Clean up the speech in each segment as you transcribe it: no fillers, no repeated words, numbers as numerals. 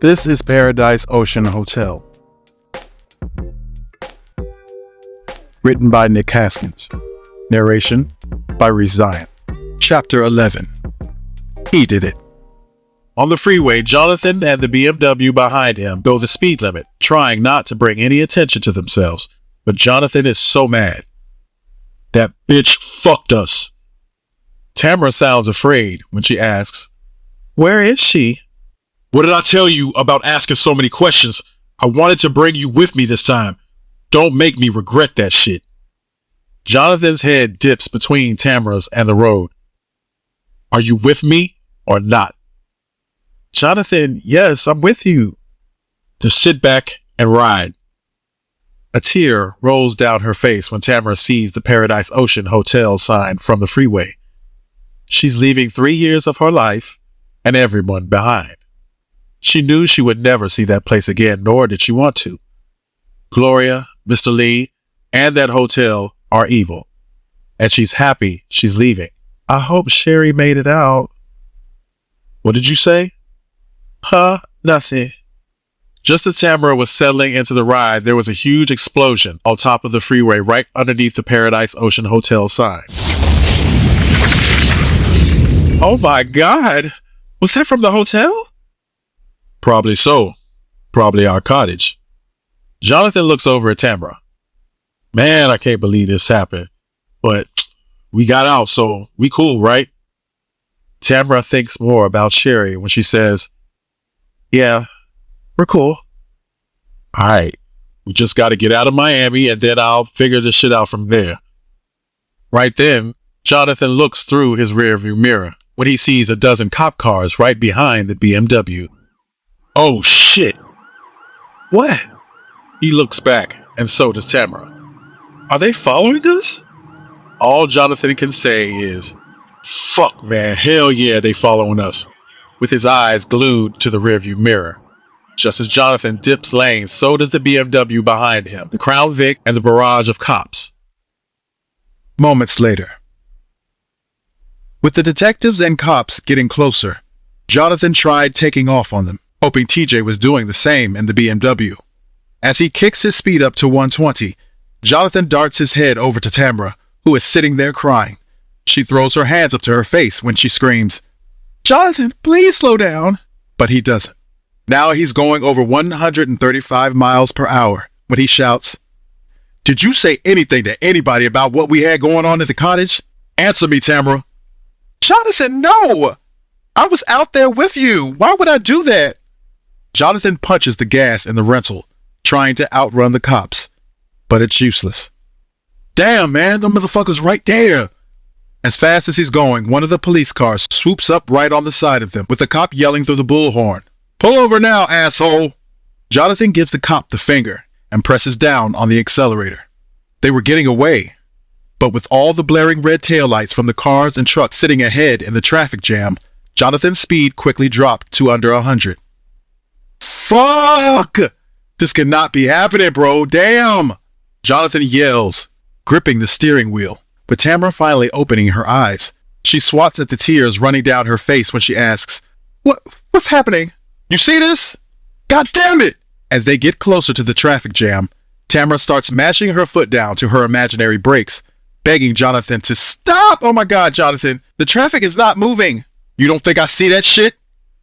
This is Paradise Ocean Hotel. Written by Nick Haskins. Narration by Reese. Chapter 11. He did it. On the freeway, Jonathan and the BMW behind him go the speed limit, trying not to bring any attention to themselves. But Jonathan is so mad. That bitch fucked us. Tamara sounds afraid when she asks, "Where is she?" "What did I tell you about asking so many questions? I wanted to bring you with me this time. Don't make me regret that shit." Jonathan's head dips between Tamara's and the road. "Are you with me or not?" "Jonathan, yes, I'm with you." "Just sit back and ride." A tear rolls down her face when Tamara sees the Paradise Ocean Hotel sign from the freeway. She's leaving 3 years of her life and everyone behind. She knew she would never see that place again, nor did she want to. Gloria, Mr. Lee, and that hotel are evil, and she's happy she's leaving. "I hope Sherry made it out." "What did you say?" Nothing." Just as Tamara was settling into the ride, there was a huge explosion on top of the freeway right underneath the Paradise Ocean Hotel sign. "Oh my God! Was that from the hotel?" "Probably so. Probably our cottage." Jonathan looks over at Tamara. "Man, I can't believe this happened. But we got out, so we cool, right?" Tamara thinks more about Sherry when she says, "Yeah, we're cool." "All right. We just got to get out of Miami, and then I'll figure this shit out from there." Right then, Jonathan looks through his rearview mirror when he sees a dozen cop cars right behind the BMW. "Oh, shit." "What?" He looks back, and so does Tamara. "Are they following us?" All Jonathan can say is, "Fuck, man, hell yeah, they following us," with his eyes glued to the rearview mirror. Just as Jonathan dips lanes, so does the BMW behind him, the Crown Vic, and the barrage of cops. Moments later. With the detectives and cops getting closer, Jonathan tried taking off on them, hoping TJ was doing the same in the BMW. As he kicks his speed up to 120, Jonathan darts his head over to Tamara, who is sitting there crying. She throws her hands up to her face when she screams, "Jonathan, please slow down." But he doesn't. Now he's going over 135 miles per hour when he shouts, "Did you say anything to anybody about what we had going on at the cottage? Answer me, Tamara." "Jonathan, no! I was out there with you. Why would I do that?" Jonathan punches the gas in the rental, trying to outrun the cops, but it's useless. "Damn, man, them motherfuckers right there." As fast as he's going, one of the police cars swoops up right on the side of them, with the cop yelling through the bullhorn, "Pull over now, asshole." Jonathan gives the cop the finger and presses down on the accelerator. They were getting away, but with all the blaring red taillights from the cars and trucks sitting ahead in the traffic jam, Jonathan's speed quickly dropped to under 100. "Fuck! This cannot be happening, bro. Damn!" Jonathan yells, gripping the steering wheel, with Tamara finally opening her eyes. She swats at the tears running down her face when she asks, What's happening? You see this? God damn it!" As they get closer to the traffic jam, Tamara starts mashing her foot down to her imaginary brakes, begging Jonathan to stop. "Oh my God, Jonathan, the traffic is not moving. You don't think I see that shit?"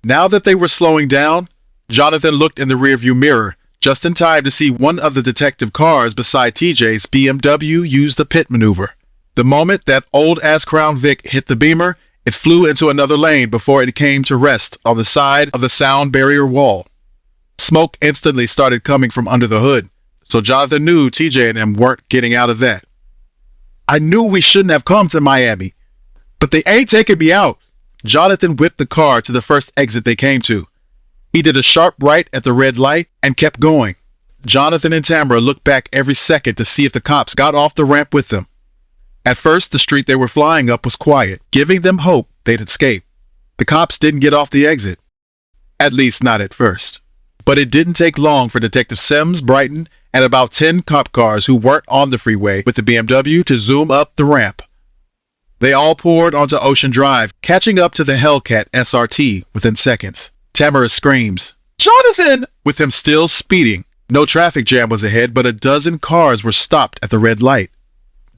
Now that they were slowing down, Jonathan looked in the rearview mirror just in time to see one of the detective cars beside TJ's BMW use the pit maneuver. The moment that old-ass Crown Vic hit the Beamer, it flew into another lane before it came to rest on the side of the sound barrier wall. Smoke instantly started coming from under the hood, so Jonathan knew TJ and them weren't getting out of that. "I knew we shouldn't have come to Miami, but they ain't taking me out." Jonathan whipped the car to the first exit they came to. He did a sharp right at the red light and kept going. Jonathan and Tamara looked back every second to see if the cops got off the ramp with them. At first, the street they were flying up was quiet, giving them hope they'd escape. The cops didn't get off the exit. At least not at first. But it didn't take long for Detective Sims, Brighton, and about 10 cop cars who weren't on the freeway with the BMW to zoom up the ramp. They all poured onto Ocean Drive, catching up to the Hellcat SRT within seconds. Tamara screams, Jonathan! With him still speeding. No traffic jam was ahead, but a dozen cars were stopped at the red light.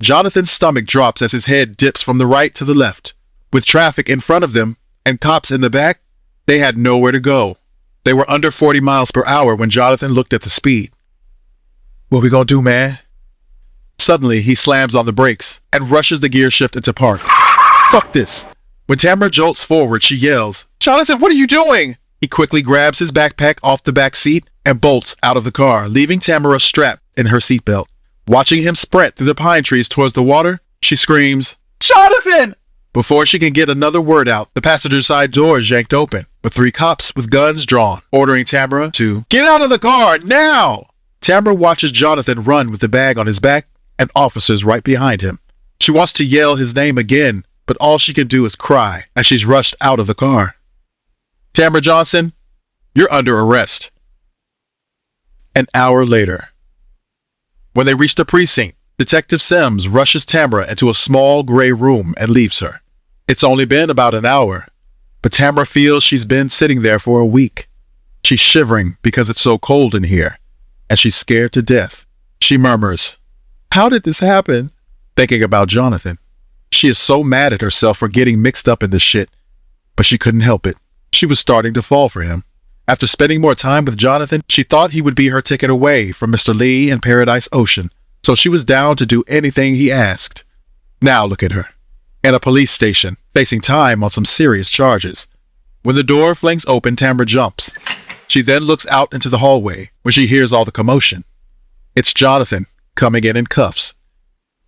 Jonathan's stomach drops as his head dips from the right to the left. With traffic in front of them and cops in the back, they had nowhere to go. They were under 40 miles per hour when Jonathan looked at the speed. What we gonna do, man? Suddenly, he slams on the brakes and rushes the gear shift into park. Fuck this. When Tamara jolts forward, she yells, Jonathan, what are you doing? He quickly grabs his backpack off the back seat and bolts out of the car, leaving Tamara strapped in her seatbelt. Watching him sprint through the pine trees towards the water, she screams, Jonathan! Before she can get another word out, the passenger side door is yanked open, with 3 cops with guns drawn, ordering Tamara to get out of the car now! Tamara watches Jonathan run with the bag on his back and officers right behind him. She wants to yell his name again, but all she can do is cry as she's rushed out of the car. Tamara Johnson, you're under arrest. An hour later. When they reach the precinct, Detective Sims rushes Tamara into a small gray room and leaves her. It's only been about an hour, but Tamara feels she's been sitting there for a week. She's shivering because it's so cold in here, and she's scared to death. She murmurs, how did this happen? Thinking about Jonathan. She is so mad at herself for getting mixed up in this shit, but she couldn't help it. She was starting to fall for him. After spending more time with Jonathan, she thought he would be her ticket away from Mr. Lee and Paradise Ocean, so she was down to do anything he asked. Now look at her. In a police station, facing time on some serious charges. When the door flings open, Tamara jumps. She then looks out into the hallway, where she hears all the commotion. It's Jonathan, coming in cuffs.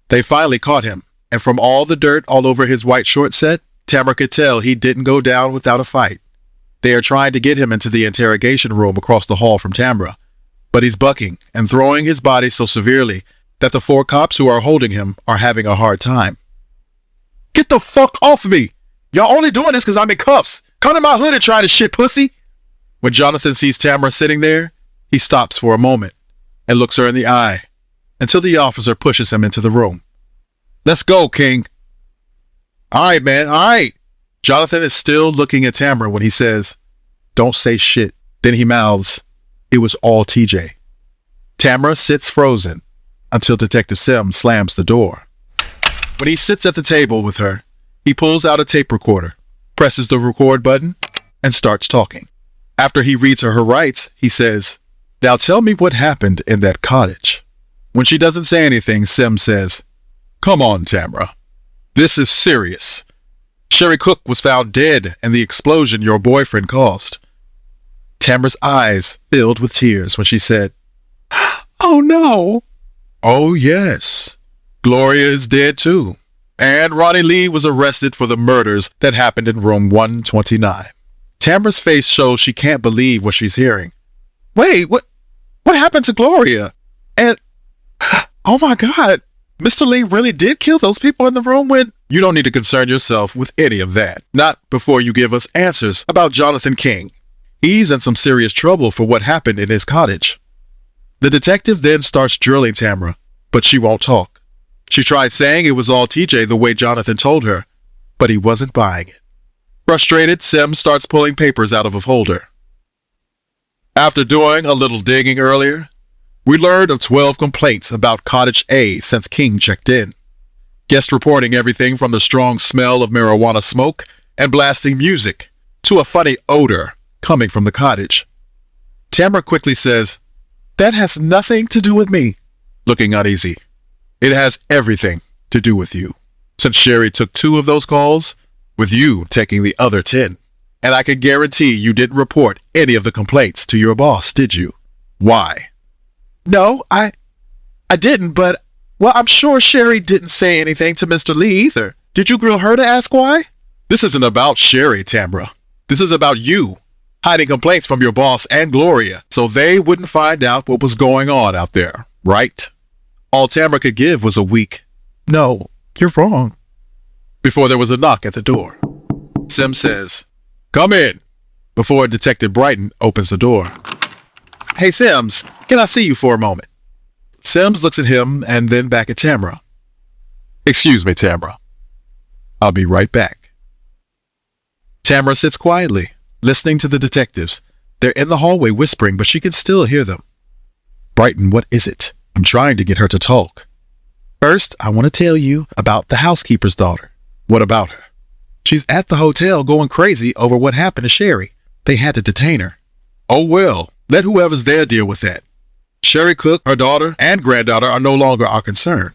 They finally caught him, and from all the dirt all over his white short set, Tamara could tell he didn't go down without a fight. They are trying to get him into the interrogation room across the hall from Tamara, but he's bucking and throwing his body so severely that the 4 cops who are holding him are having a hard time. Get the fuck off me! Y'all only doing this because I'm in cuffs. Come to my hood and try to shit, pussy! When Jonathan sees Tamara sitting there, he stops for a moment and looks her in the eye until the officer pushes him into the room. Let's go, King. All right, man, all right. Jonathan is still looking at Tamara when he says, don't say shit. Then he mouths, it was all TJ. Tamara sits frozen until Detective Sims slams the door. When he sits at the table with her, he pulls out a tape recorder, presses the record button, and starts talking. After he reads her rights, he says, now tell me what happened in that cottage. When she doesn't say anything, Sims says, come on, Tamara. This is serious. Sherry Cook was found dead in the explosion your boyfriend caused. Tamara's eyes filled with tears when she said, oh no. Oh yes. Gloria is dead too. And Ronnie Lee was arrested for the murders that happened in room 129. Tamara's face shows she can't believe what she's hearing. Wait, what happened to Gloria? And, oh my God, Mr. Lee really did kill those people in the room when... You don't need to concern yourself with any of that. Not before you give us answers about Jonathan King. He's in some serious trouble for what happened in his cottage. The detective then starts drilling Tamara, but she won't talk. She tried saying it was all TJ the way Jonathan told her, but he wasn't buying it. Frustrated, Sims starts pulling papers out of a folder. After doing a little digging earlier, we learned of 12 complaints about Cottage A since King checked in. Guests reporting everything from the strong smell of marijuana smoke and blasting music to a funny odor coming from the cottage. Tamara quickly says, that has nothing to do with me. Looking uneasy. It has everything to do with you. Since Sherry took 2 of those calls, with you taking the other 10. And I can guarantee you didn't report any of the complaints to your boss, did you? Why? No, I didn't, but... Well, I'm sure Sherry didn't say anything to Mr. Lee either. Did you grill her to ask why? This isn't about Sherry, Tamara. This is about you, hiding complaints from your boss and Gloria so they wouldn't find out what was going on out there, right? All Tamara could give was a weak, no, you're wrong, before there was a knock at the door. Sim says, come in, before Detective Brighton opens the door. Hey, Sims, can I see you for a moment? Sims looks at him and then back at Tamara. Excuse me, Tamara. I'll be right back. Tamara sits quietly, listening to the detectives, They're in the hallway whispering, but she can still hear them. Brighton, what is it? I'm trying to get her to talk. First, I want to tell you about the housekeeper's daughter. What about her? She's at the hotel going crazy over what happened to Sherry. They had to detain her. Oh well, let whoever's there deal with that. Sherry Cook, her daughter, and granddaughter are no longer our concern.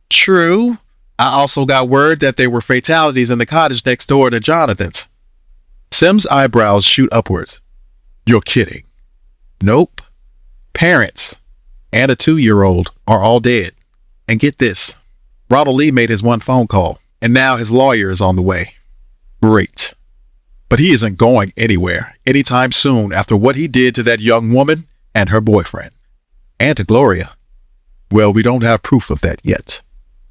True. I also got word that there were fatalities in the cottage next door to Jonathan's. Sim's eyebrows shoot upwards. You're kidding. Nope. Parents and a 2-year-old are all dead. And get this, Ronald Lee made his one phone call, and now his lawyer is on the way. Great. But he isn't going anywhere anytime soon after what he did to that young woman and her boyfriend. And to Gloria. Well, we don't have proof of that yet.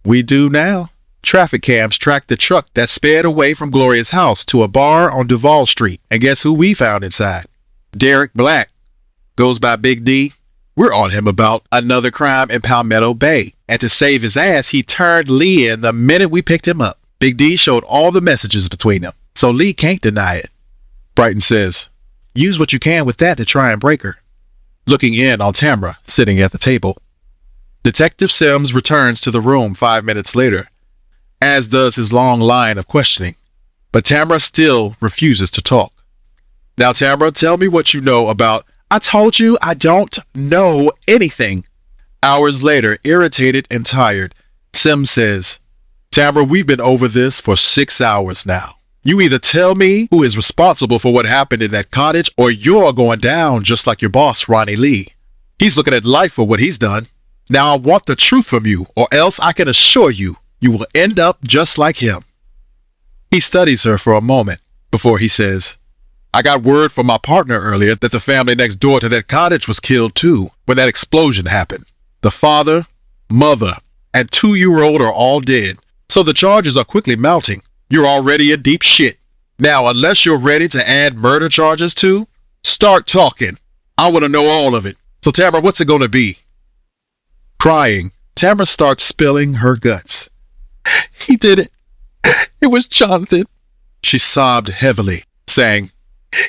We do now. Traffic cams tracked the truck that sped away from Gloria's house to a bar on Duval Street. And guess who we found inside? Derek Black. Goes by Big D. We're on him about another crime in Palmetto Bay. And to save his ass, he turned Lee in the minute we picked him up. Big D showed all the messages between them, so Lee can't deny it. Brighton says, use what you can with that to try and break her. Looking in on Tamara, sitting at the table. Detective Sims returns to the room 5 minutes later, as does his long line of questioning. But Tamara still refuses to talk. Now, Tamara, tell me what you know about... I told you I don't know anything. Hours later, irritated and tired, Sims says, Tamara, we've been over this for 6 hours now. You either tell me who is responsible for what happened in that cottage, or you're going down just like your boss, Ronnie Lee. He's looking at life for what he's done. Now I want the truth from you, or else I can assure you, you will end up just like him. He studies her for a moment before he says, I got word from my partner earlier that the family next door to that cottage was killed too when that explosion happened. The father, mother, and 2-year-old are all dead, so the charges are quickly mounting. You're already in deep shit. Now, unless you're ready to add murder charges too, start talking. I want to know all of it. So Tamara, what's it going to be? Crying, Tamara starts spilling her guts. He did it. It was Jonathan. She sobbed heavily, saying,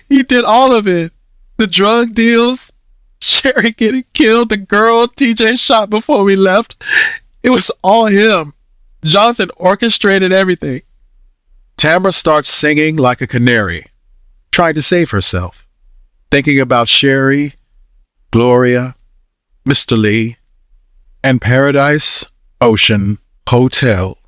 he did all of it. The drug deals, Sherry getting killed, the girl TJ shot before we left. It was all him. Jonathan orchestrated everything. Tamara starts singing like a canary, trying to save herself, thinking about Sherry, Gloria, Mr. Lee, and Paradise Ocean Hotel.